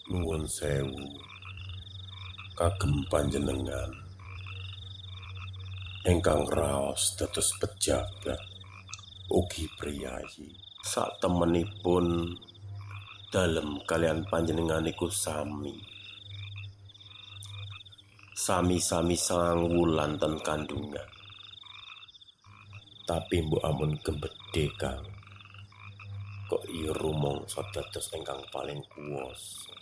Nuwun sewu kagem panjenengan ingkang raos dados pejabat ugi priyayi. Satemenipun dalem kalian panjenengan iku sami-sami 9 wulan ten kandungan. Tapi mbok amun gembedhe Kang, kok iya rumangsa dados ingkang paling kuwasa.